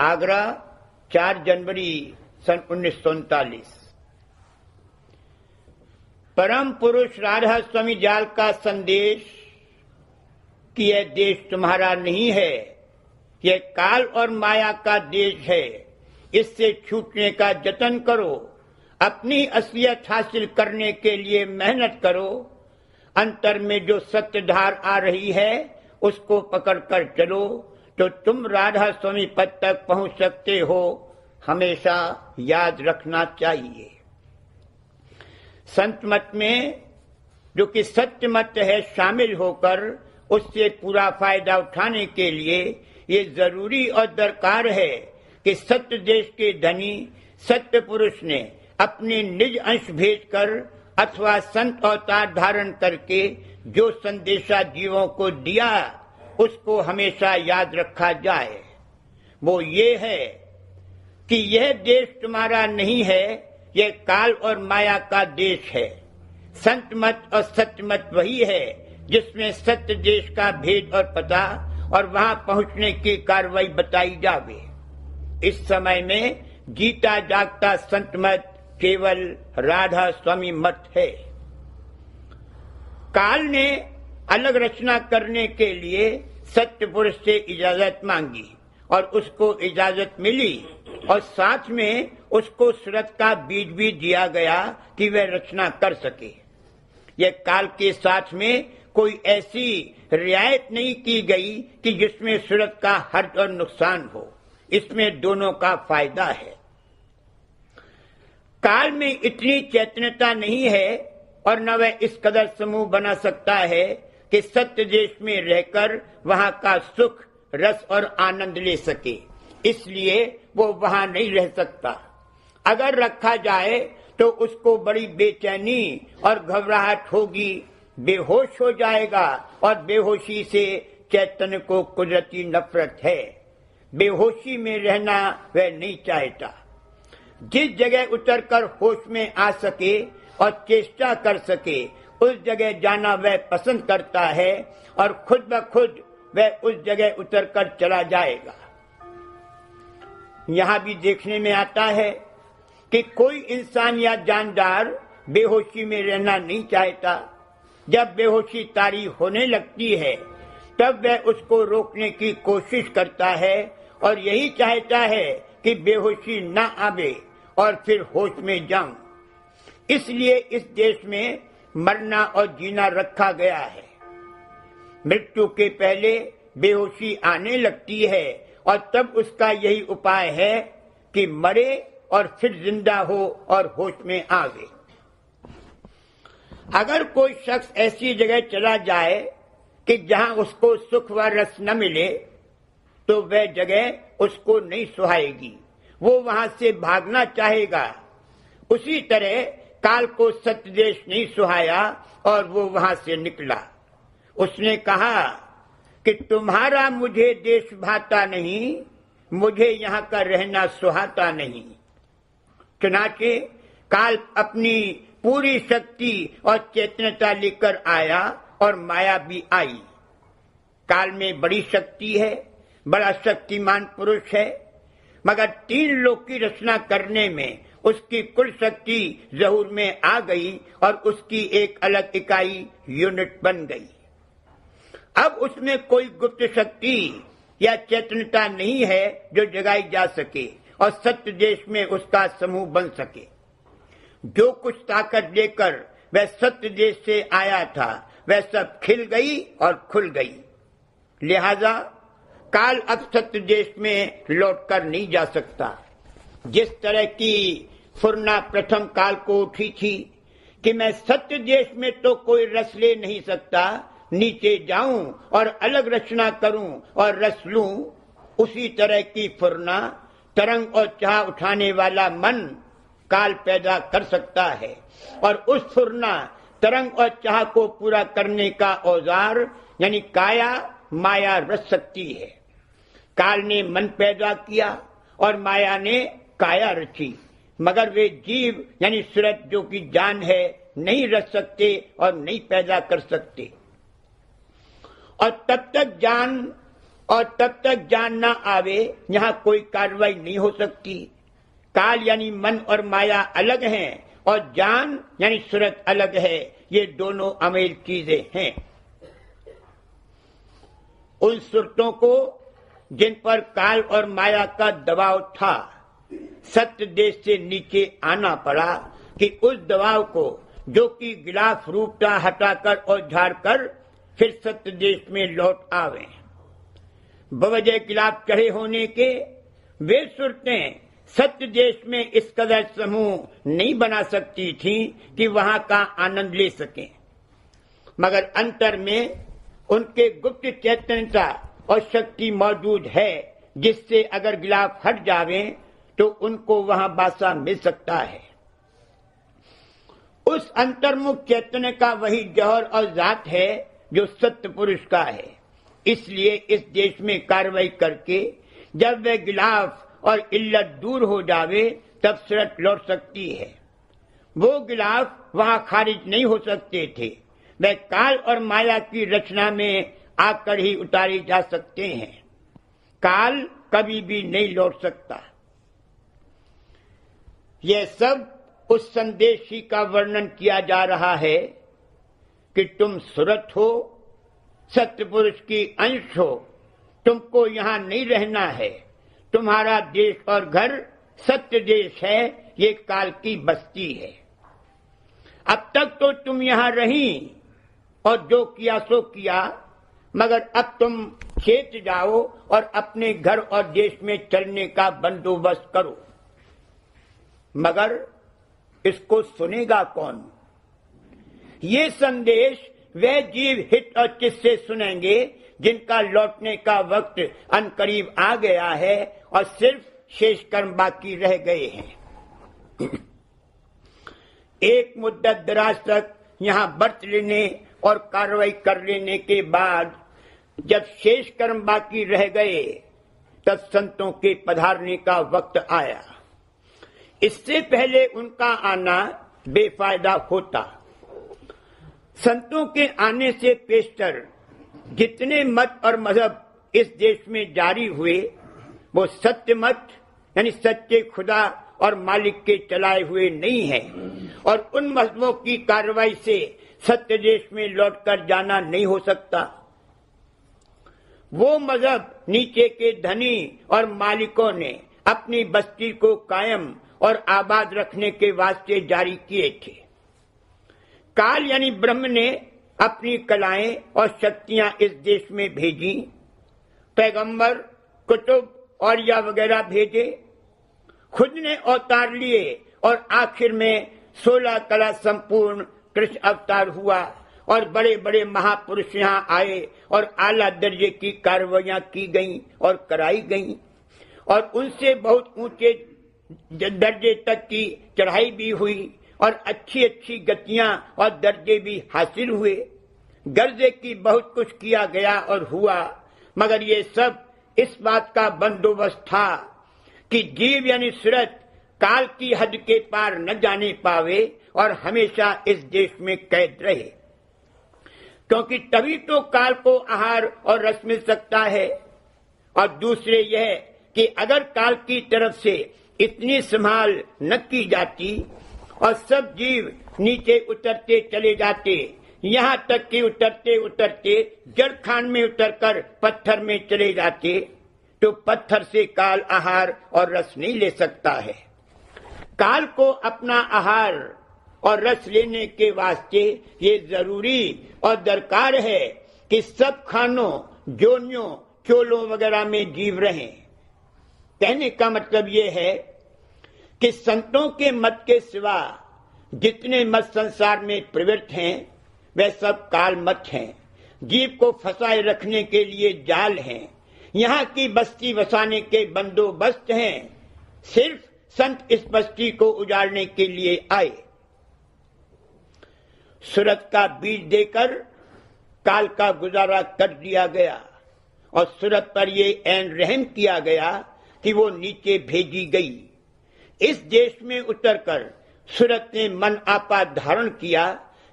आगरा 4 जनवरी सन 1939। परम पुरुष राधा स्वामी जाल का संदेश कि यह देश तुम्हारा नहीं है, यह काल और माया का देश है, इससे छूटने का जतन करो, अपनी असलियत हासिल करने के लिए मेहनत करो, अंतर में जो सत्य धार आ रही है उसको पकड़कर चलो तो तुम राधा स्वामी पद तक पहुंच सकते हो, हमेशा याद रखना चाहिए। संत मत में जो कि सत्य मत है, शामिल होकर उससे पूरा फायदा उठाने के लिए ये जरूरी और दरकार है कि सत्य देश के धनी सत्य पुरुष ने अपने निज अंश भेजकर अथवा संत अवतार धारण करके जो संदेशा जीवों को दिया उसको हमेशा याद रखा जाए। वो ये है कि यह देश तुम्हारा नहीं है, यह काल और माया का देश है। संत मत और सत्य मत वही है जिसमें सत्य देश का भेद और पता और वहां पहुंचने की कार्रवाई बताई जावे। इस समय में जीता जागता संत मत केवल राधा स्वामी मत है। काल ने अलग रचना करने के लिए सत्य पुरुष से इजाजत मांगी और उसको इजाजत मिली और साथ में उसको सुरत का बीज भी दिया गया कि वह रचना कर सके। यह काल के साथ में कोई ऐसी रियायत नहीं की गई कि जिसमें सुरत का हर्ज और नुकसान हो, इसमें दोनों का फायदा है। काल में इतनी चैतन्यता नहीं है और न वह इस कदर समूह बना सकता है कि सत्य देश में रहकर वहां का सुख रस और आनंद ले सके, इसलिए वो वहां नहीं रह सकता। अगर रखा जाए तो उसको बड़ी बेचैनी और घबराहट होगी, बेहोश हो जाएगा और बेहोशी से चैतन्य को कुदरती नफरत है। बेहोशी में रहना वह नहीं चाहता। जिस जगह उतरकर होश में आ सके और चेष्टा कर सके उस जगह जाना वह पसंद करता है और खुद ब खुद वह उस जगह उतरकर चला जाएगा। यहाँ भी देखने में आता है कि कोई इंसान या जानदार बेहोशी में रहना नहीं चाहता। जब बेहोशी तारी होने लगती है तब वह उसको रोकने की कोशिश करता है और यही चाहता है कि बेहोशी न आवे और फिर होश में जाऊं। इसलिए इस देश में मरना और जीना रखा गया है। मृत्यु के पहले बेहोशी आने लगती है और तब उसका यही उपाय है कि मरे और फिर जिंदा हो और होश में आवे। अगर कोई शख्स ऐसी जगह चला जाए कि जहां उसको सुख व रस न मिले तो वह जगह उसको नहीं सुहाएगी, वो वहां से भागना चाहेगा। उसी तरह काल को सत्य देश नहीं सुहाया और वो वहां से निकला। उसने कहा कि तुम्हारा मुझे देश भाता नहीं, मुझे यहाँ का रहना सुहाता नहीं। चुनाचे काल अपनी पूरी शक्ति और चेतनता लेकर आया और माया भी आई। काल में बड़ी शक्ति है, बड़ा शक्तिमान पुरुष है, मगर 3 लोक की रचना करने में उसकी कुल शक्ति ज़हूर में आ गई और उसकी एक अलग इकाई यूनिट बन गई। अब उसमें कोई गुप्त शक्ति या चेतनता नहीं है जो जगाई जा सके और सत्य देश में उसका समूह बन सके। जो कुछ ताकत लेकर वह सत्य देश से आया था वह सब खिल गई और खुल गई। लिहाजा काल अब सत्य देश में लौटकर नहीं जा सकता। जिस तरह की फुरना प्रथम काल को उठी थी कि मैं सत्य देश में तो कोई रस ले नहीं सकता, नीचे जाऊं और अलग रचना करूं और रस लूं, उसी तरह की फुरना तरंग और चाह उठाने वाला मन काल पैदा कर सकता है और उस फुरना तरंग और चाह को पूरा करने का औजार यानी काया माया रच सकती है। काल ने मन पैदा किया और माया ने काया रची, मगर वे जीव यानी सूरत जो कि जान है नहीं रच सकते और नहीं पैदा कर सकते। और तब तक जान और तब तक जान ना आवे यहाँ कोई कार्रवाई नहीं हो सकती। काल यानी मन और माया अलग हैं और जान यानी सूरत अलग है। ये दोनों अमेल चीजें हैं। उन सूरतों को जिन पर काल और माया का दबाव था, सत्य देश से नीचे आना पड़ा कि उस दबाव को जो कि गिलाफ रूप था हटाकर और झाड़कर फिर सत्य देश में लौट आवे। बवजह गिलाफ चढ़े होने के वे सूरतें सत्य देश में इस कदर समूह नहीं बना सकती थी कि वहां का आनंद ले सकें, मगर अंतर में उनके गुप्त चैतन्यता और शक्ति मौजूद है, जिससे अगर गिलाफ हट जावे तो उनको वहां बासा मिल सकता है। उस अंतर्मुख चैतन्य का वही जौहर और जात है जो सत्य पुरुष का है। इसलिए इस देश में कार्रवाई करके जब वह गिलाफ और इल्लत दूर हो जावे तब सूरत लौट सकती है। वो गिलाफ वहां खारिज नहीं हो सकते थे, वह काल और माया की रचना में आकर ही उतारे जा सकते हैं। काल कभी भी नहीं लौट सकता। यह सब उस संदेश ही का वर्णन किया जा रहा है कि तुम सूरत हो, सत्य पुरुष की अंश हो, तुमको यहां नहीं रहना है। तुम्हारा देश और घर सत्य देश है, ये काल की बस्ती है। अब तक तो तुम यहां रही और जो किया सो किया, मगर अब तुम चेत जाओ और अपने घर और देश में चलने का बंदोबस्त करो। मगर इसको सुनेगा कौन? ये संदेश वे जीव हित और चित्त से सुनेंगे जिनका लौटने का वक्त अनकरीब आ गया है और सिर्फ शेष कर्म बाकी रह गए हैं। एक मुद्दत दराज तक यहां बरत लेने और कार्रवाई कर लेने के बाद जब शेष कर्म बाकी रह गए तब संतों के पधारने का वक्त आया। इससे पहले उनका आना बेफायदा होता। संतों के आने से पेशतर जितने मत और मजहब इस देश में जारी हुए वो सत्य मत यानी सच्चे खुदा और मालिक के चलाए हुए नहीं है, और उन मजहबों की कार्रवाई से सत्य देश में लौटकर जाना नहीं हो सकता। वो मजहब नीचे के धनी और मालिकों ने अपनी बस्ती को कायम और आबाद रखने के वास्ते जारी किए थे। काल यानी ब्रह्म ने अपनी कलाएं और शक्तियां इस देश में भेजी, पैगंबर, कुतुब और या वगैरह भेजे, खुद ने अवतार लिए और आखिर में 16 कला संपूर्ण कृष्ण अवतार हुआ और बड़े बड़े महापुरुष यहाँ आए और आला दर्जे की कार्रवाइयां की गईं और कराई गईं और उनसे बहुत ऊंचे दर्जे तक की चढ़ाई भी हुई और अच्छी अच्छी गतियां और दर्जे भी हासिल हुए। गर्जे की बहुत कुछ किया गया और हुआ, मगर ये सब इस बात का बंदोबस्त था कि जीव यानी सूरत काल की हद के पार न जाने पावे और हमेशा इस देश में कैद रहे, क्योंकि तभी तो काल को आहार और रस मिल सकता है। और दूसरे यह कि अगर काल की तरफ से इतनी संभाल न की जाती और सब जीव नीचे उतरते चले जाते, यहाँ तक कि उतरते उतरते जड़ खान में उतरकर पत्थर में चले जाते, तो पत्थर से काल आहार और रस नहीं ले सकता है। काल को अपना आहार और रस लेने के वास्ते ये जरूरी और दरकार है कि सब खानों, जोनियों, चोलों वगैरह में जीव रहें। कहने का मतलब ये है कि संतों के मत के सिवा जितने मत संसार में प्रवृत्त हैं वे सब काल मत हैं, जीव को फंसाए रखने के लिए जाल हैं, यहाँ की बस्ती बसाने के बंदोबस्त हैं। सिर्फ संत इस बस्ती को उजाड़ने के लिए आए। सूरत का बीज देकर काल का गुजारा कर दिया गया और सूरत पर ये ऐन रहम किया गया कि वो नीचे भेजी गई। इस देश में उतरकर सूरत ने मन आपा धारण किया,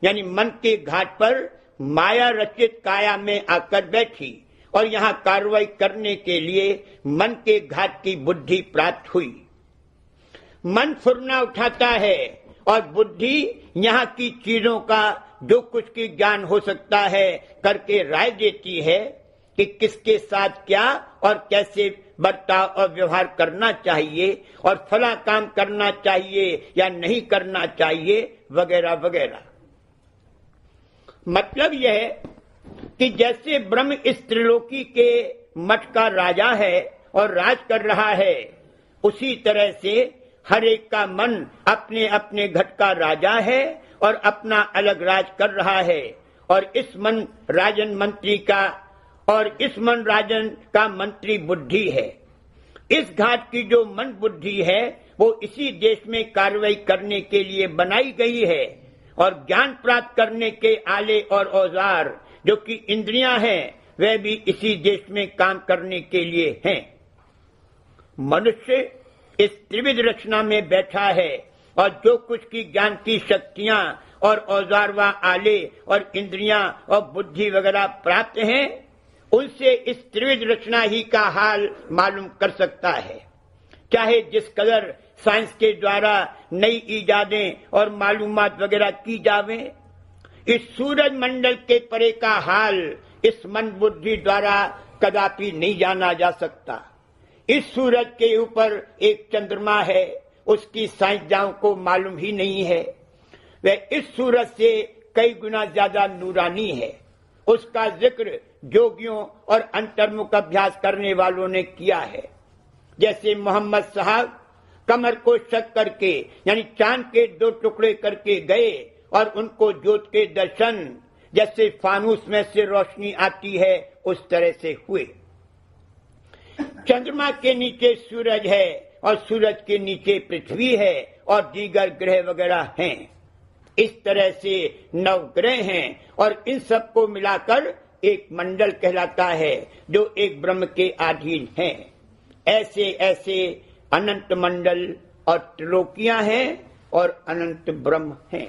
यानी मन के घाट पर माया रचित काया में आकर बैठी और यहाँ कार्रवाई करने के लिए मन के घात की बुद्धि प्राप्त हुई। मन फुरना उठाता है और बुद्धि यहाँ की चीजों का जो कुछ की ज्ञान हो सकता है करके राय देती है कि किसके साथ क्या और कैसे बर्ताव और व्यवहार करना चाहिए और फला काम करना चाहिए या नहीं करना चाहिए वगैरह वगैरह। मतलब यह है कि जैसे ब्रह्म इस त्रिलोकी के मठ का राजा है और राज कर रहा है, उसी तरह से हर एक का मन अपने अपने घट का राजा है और अपना अलग राज कर रहा है। और इस मन राजन मंत्री का और इस मन राजन का मंत्री बुद्धि है। इस घाट की जो मन बुद्धि है वो इसी देश में कार्रवाई करने के लिए बनाई गई है और ज्ञान प्राप्त करने के आले और औजार जो कि इंद्रियां हैं वह भी इसी देश में काम करने के लिए हैं। मनुष्य इस त्रिविध रचना में बैठा है और जो कुछ की ज्ञान की शक्तियां और औजार व आले और इंद्रियां और बुद्धि वगैरह प्राप्त हैं, उनसे इस त्रिविध रचना ही का हाल मालूम कर सकता है। चाहे जिस कदर साइंस के द्वारा नई इजादें और मालूमात वगैरह की जावे, इस सूरज मंडल के परे का हाल इस मन बुद्धि द्वारा कदापि नहीं जाना जा सकता। इस सूरज के ऊपर एक चंद्रमा है, उसकी साइंसदानों को मालूम ही नहीं है। वह इस सूरज से कई गुना ज्यादा नूरानी है। उसका जिक्र जोगियों और अंतर्मुख अभ्यास करने वालों ने किया है। जैसे मोहम्मद साहब कमर को शक करके यानी चांद के 2 टुकड़े करके गए और उनको ज्योत के दर्शन जैसे फानूस में से रोशनी आती है उस तरह से हुए। चंद्रमा के नीचे सूरज है और सूरज के नीचे पृथ्वी है और दीगर ग्रह वगैरह हैं। इस तरह से 9 ग्रह हैं और इन सबको मिलाकर एक मंडल कहलाता है जो एक ब्रह्म के अधीन है। ऐसे ऐसे अनंत मंडल और त्रिलोकियां हैं और अनंत ब्रह्म हैं।